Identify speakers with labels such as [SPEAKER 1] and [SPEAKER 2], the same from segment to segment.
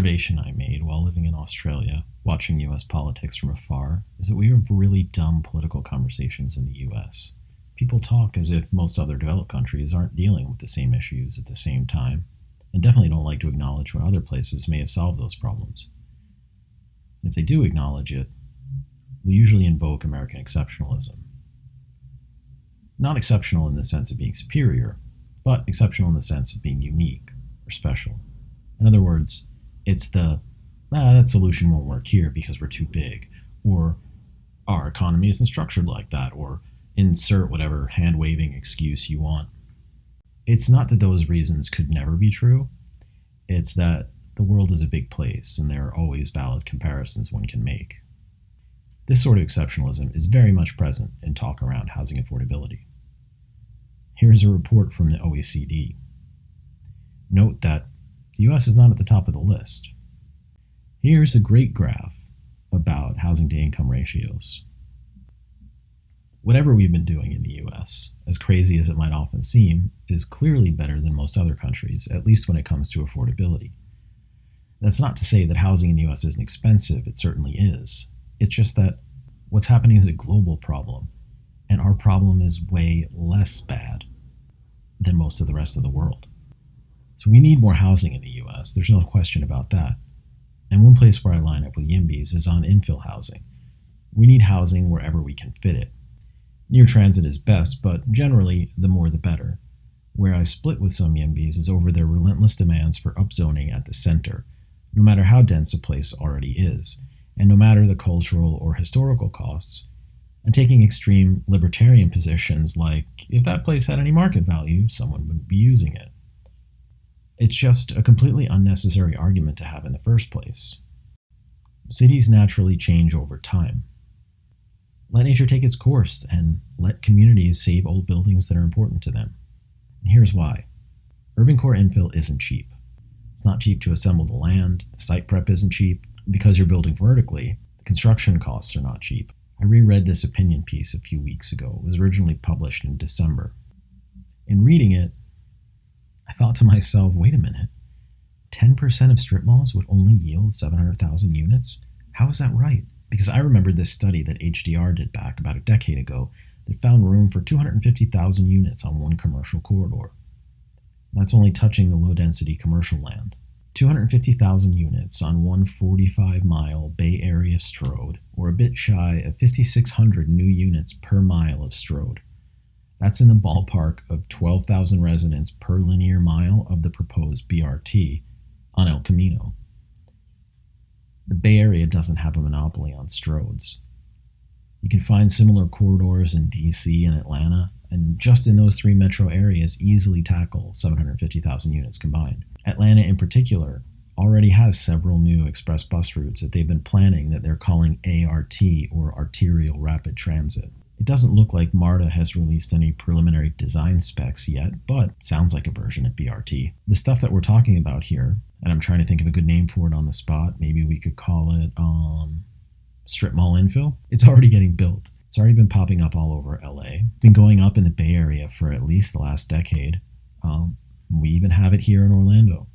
[SPEAKER 1] observation I made while living in Australia, watching US politics from afar, is that we have really dumb political conversations in the US. People talk as if most other developed countries aren't dealing with the same issues at the same time, and definitely don't like to acknowledge when other places may have solved those problems. And if they do acknowledge it, we'll usually invoke American exceptionalism. Not exceptional in the sense of being superior, but exceptional in the sense of being unique or special. In other words, it's that solution won't work here because we're too big, or our economy isn't structured like that, or insert whatever hand-waving excuse you want. It's not that those reasons could never be true, it's that the world is a big place and there are always valid comparisons one can make. This sort of exceptionalism is very much present in talk around housing affordability. Here's a report from the OECD. Note that the US is not at the top of the list. Here's a great graph about housing to income ratios. Whatever we've been doing in the US, as crazy as it might often seem, is clearly better than most other countries, at least when it comes to affordability. That's not to say that housing in the US isn't expensive, it certainly is. It's just that what's happening is a global problem, and our problem is way less bad than most of the rest of the world. So we need more housing in the US, there's no question about that. And one place where I line up with YIMBYs is on infill housing. We need housing wherever we can fit it. Near transit is best, but generally, the more the better. Where I split with some YIMBYs is over their relentless demands for upzoning at the center, no matter how dense a place already is, and no matter the cultural or historical costs, and taking extreme libertarian positions like, if that place had any market value, someone would be using it. It's just a completely unnecessary argument to have in the first place. Cities naturally change over time. Let nature take its course and let communities save old buildings that are important to them. And here's why. Urban core infill isn't cheap. It's not cheap to assemble the land, the site prep isn't cheap. Because you're building vertically, the construction costs are not cheap. I reread this opinion piece a few weeks ago. It was originally published in December. In reading it, I thought to myself, wait a minute, 10% of strip malls would only yield 700,000 units? How is that right? Because I remembered this study that HDR did back about a decade ago that found room for 250,000 units on one commercial corridor. That's only touching the low-density commercial land. 250,000 units on one 45-mile Bay Area strode, or a bit shy of 5,600 new units per mile of strode. That's in the ballpark of 12,000 residents per linear mile of the proposed BRT on El Camino. The Bay Area doesn't have a monopoly on stroads. You can find similar corridors in DC and Atlanta, and just in those three metro areas easily tackle 750,000 units combined. Atlanta in particular already has several new express bus routes that they've been planning that they're calling ART, or Arterial Rapid Transit. It doesn't look like MARTA has released any preliminary design specs yet, but it sounds like a version of BRT. The stuff that we're talking about here, and I'm trying to think of a good name for it on the spot, maybe we could call it strip mall infill. It's already getting built. It's already been popping up all over LA. Been going up in the Bay Area for at least the last decade. We even have it here in Orlando.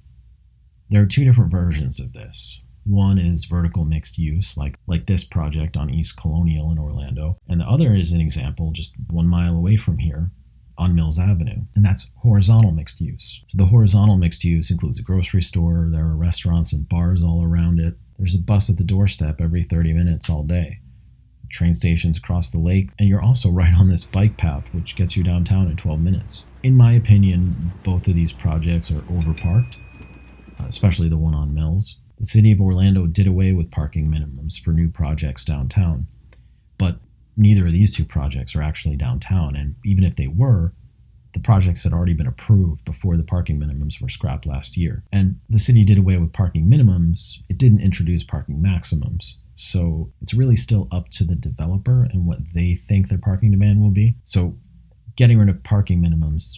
[SPEAKER 1] There are two different versions of this. One is vertical mixed use, like this project on East Colonial in Orlando, and the other is an example just 1 mile away from here on Mills Avenue, and that's horizontal mixed use. So the horizontal mixed use includes a grocery store, there are restaurants and bars all around it, there's a bus at the doorstep every 30 minutes all day, train stations across the lake, and you're also right on this bike path which gets you downtown in 12 minutes. In my opinion, both of these projects are overparked, especially the one on Mills. The city of Orlando did away with parking minimums for new projects downtown, but neither of these two projects are actually downtown, and even if they were, the projects had already been approved before the parking minimums were scrapped last year. And the city did away with parking minimums, it didn't introduce parking maximums. So it's really still up to the developer and what they think their parking demand will be. So getting rid of parking minimums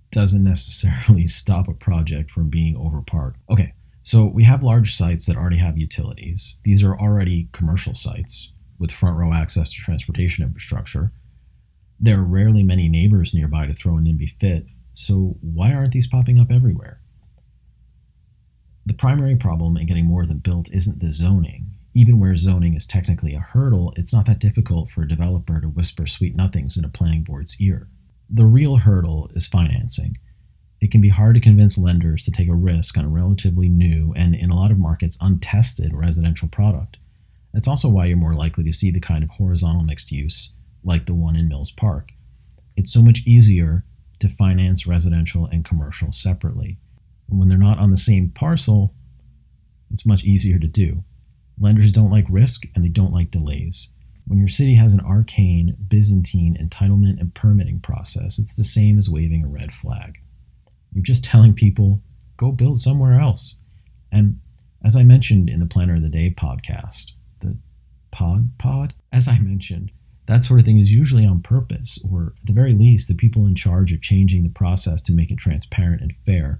[SPEAKER 1] doesn't necessarily stop a project from being overparked. Okay, so we have large sites that already have utilities. These are already commercial sites with front row access to transportation infrastructure. There are rarely many neighbors nearby to throw a NIMBY fit, so why aren't these popping up everywhere? The primary problem in getting more than built isn't the zoning. Even where zoning is technically a hurdle, it's not that difficult for a developer to whisper sweet nothings in a planning board's ear. The real hurdle is financing. It can be hard to convince lenders to take a risk on a relatively new and, in a lot of markets, untested residential product. That's also why you're more likely to see the kind of horizontal mixed use, like the one in Mills Park. It's so much easier to finance residential and commercial separately. And when they're not on the same parcel, it's much easier to do. Lenders don't like risk and they don't like delays. When your city has an arcane, Byzantine entitlement and permitting process, it's the same as waving a red flag. You're just telling people, go build somewhere else. And as I mentioned in the Planner of the Day podcast, as I mentioned, that sort of thing is usually on purpose, or at the very least, the people in charge of changing the process to make it transparent and fair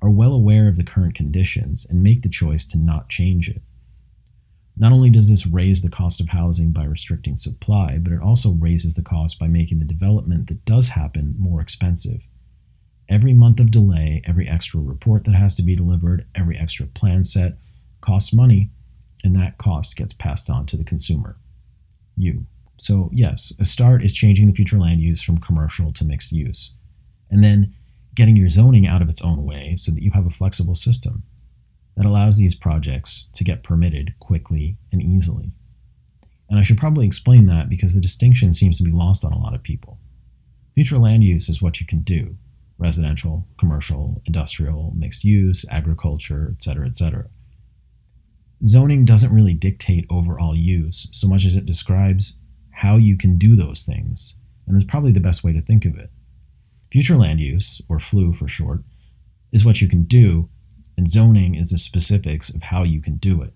[SPEAKER 1] are well aware of the current conditions and make the choice to not change it. Not only does this raise the cost of housing by restricting supply, but it also raises the cost by making the development that does happen more expensive. Every month of delay, every extra report that has to be delivered, every extra plan set costs money, and that cost gets passed on to the consumer, you. So yes, a start is changing the future land use from commercial to mixed use, and then getting your zoning out of its own way so that you have a flexible system that allows these projects to get permitted quickly and easily. And I should probably explain that because the distinction seems to be lost on a lot of people. Future land use is what you can do: residential, commercial, industrial, mixed use, agriculture, etc., etc. Zoning doesn't really dictate overall use so much as it describes how you can do those things, and that's probably the best way to think of it. Future land use, or FLU for short, is what you can do, and zoning is the specifics of how you can do it.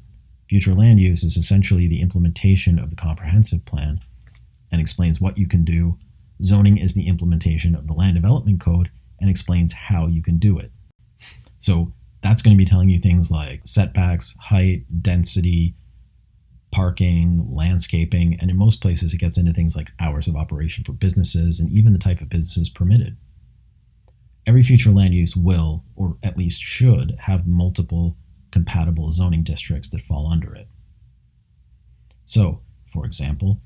[SPEAKER 1] Future land use is essentially the implementation of the comprehensive plan and explains what you can do. Zoning is the implementation of the land development code and explains how you can do it. So that's going to be telling you things like setbacks, height, density, parking, landscaping, and in most places it gets into things like hours of operation for businesses and even the type of businesses permitted. Every future land use will, or at least should, have multiple compatible zoning districts that fall under it. So, for example,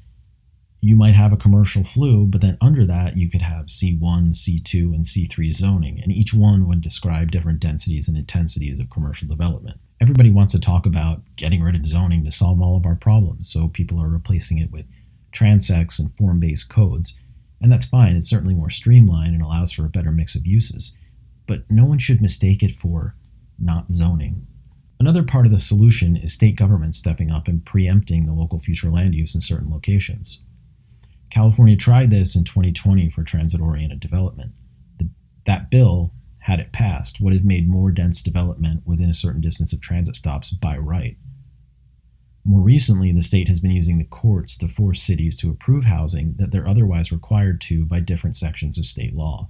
[SPEAKER 1] you might have a commercial FLU, but then under that you could have C1, C2, and C3 zoning, and each one would describe different densities and intensities of commercial development. Everybody wants to talk about getting rid of zoning to solve all of our problems, so people are replacing it with transects and form-based codes, and that's fine. It's certainly more streamlined and allows for a better mix of uses, but no one should mistake it for not zoning. Another part of the solution is state government stepping up and preempting the local future land use in certain locations. California tried this in 2020 for transit-oriented development. That bill, had it passed, would have made more dense development within a certain distance of transit stops by right. More recently, the state has been using the courts to force cities to approve housing that they're otherwise required to by different sections of state law.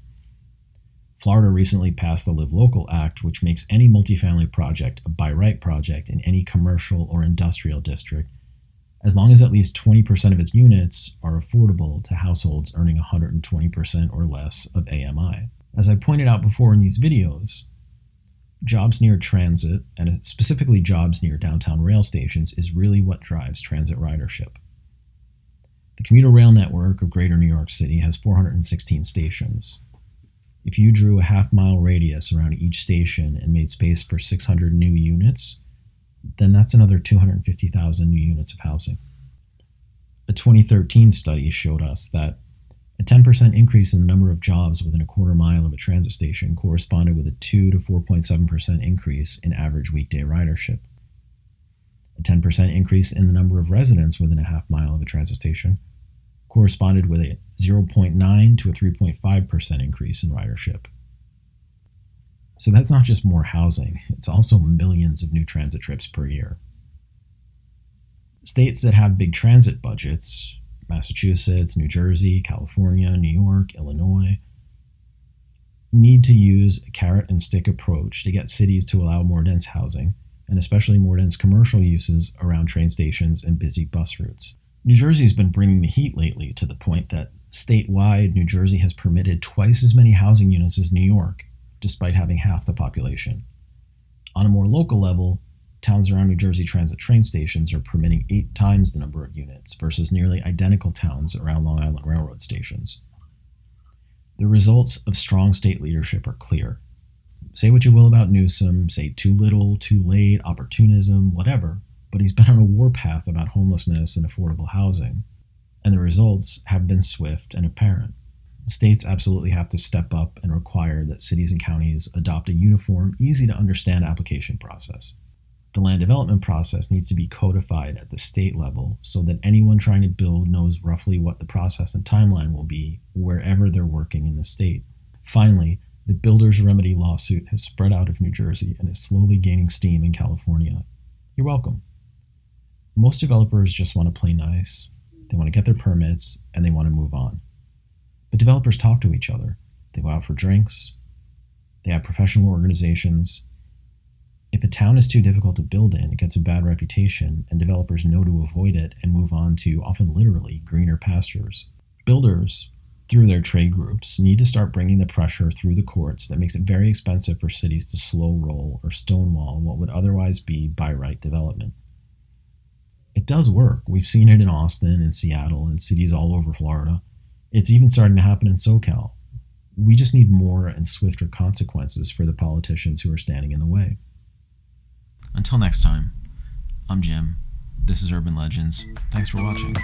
[SPEAKER 1] Florida recently passed the Live Local Act, which makes any multifamily project a by right project in any commercial or industrial district, as long as at least 20% of its units are affordable to households earning 120% or less of AMI. As I pointed out before in these videos, jobs near transit, and specifically jobs near downtown rail stations, is really what drives transit ridership. The commuter rail network of Greater New York City has 416 stations. If you drew a half-mile radius around each station and made space for 600 new units, then that's another 250,000 new units of housing. A 2013 study showed us that a 10% increase in the number of jobs within a quarter mile of a transit station corresponded with a 2 to 4.7% increase in average weekday ridership. A 10% increase in the number of residents within a half mile of a transit station corresponded with a 0.9 to a 3.5% increase in ridership. So that's not just more housing, it's also millions of new transit trips per year. States that have big transit budgets, Massachusetts, New Jersey, California, New York, Illinois, need to use a carrot and stick approach to get cities to allow more dense housing, and especially more dense commercial uses around train stations and busy bus routes. New Jersey's been bringing the heat lately to the point that statewide, New Jersey has permitted twice as many housing units as New York, despite having half the population. On a more local level, towns around New Jersey Transit train stations are permitting 8 times the number of units versus nearly identical towns around Long Island Railroad stations. The results of strong state leadership are clear. Say what you will about Newsom, say too little, too late, opportunism, whatever, but he's been on a warpath about homelessness and affordable housing, and the results have been swift and apparent. States absolutely have to step up and require that cities and counties adopt a uniform, easy-to-understand application process. The land development process needs to be codified at the state level so that anyone trying to build knows roughly what the process and timeline will be wherever they're working in the state. Finally, the Builders Remedy lawsuit has spread out of New Jersey and is slowly gaining steam in California. You're welcome. Most developers just want to play nice, they want to get their permits, and they want to move on. But developers talk to each other. They go out for drinks. They have professional organizations. If a town is too difficult to build in, it gets a bad reputation, and developers know to avoid it and move on to, often literally, greener pastures. Builders, through their trade groups, need to start bringing the pressure through the courts that makes it very expensive for cities to slow roll or stonewall what would otherwise be by right development. It does work. We've seen it in Austin and Seattle and cities all over Florida. It's even starting to happen in SoCal. We just need more and swifter consequences for the politicians who are standing in the way. Until next time, I'm Jim. This is Urban Legends. Thanks for watching.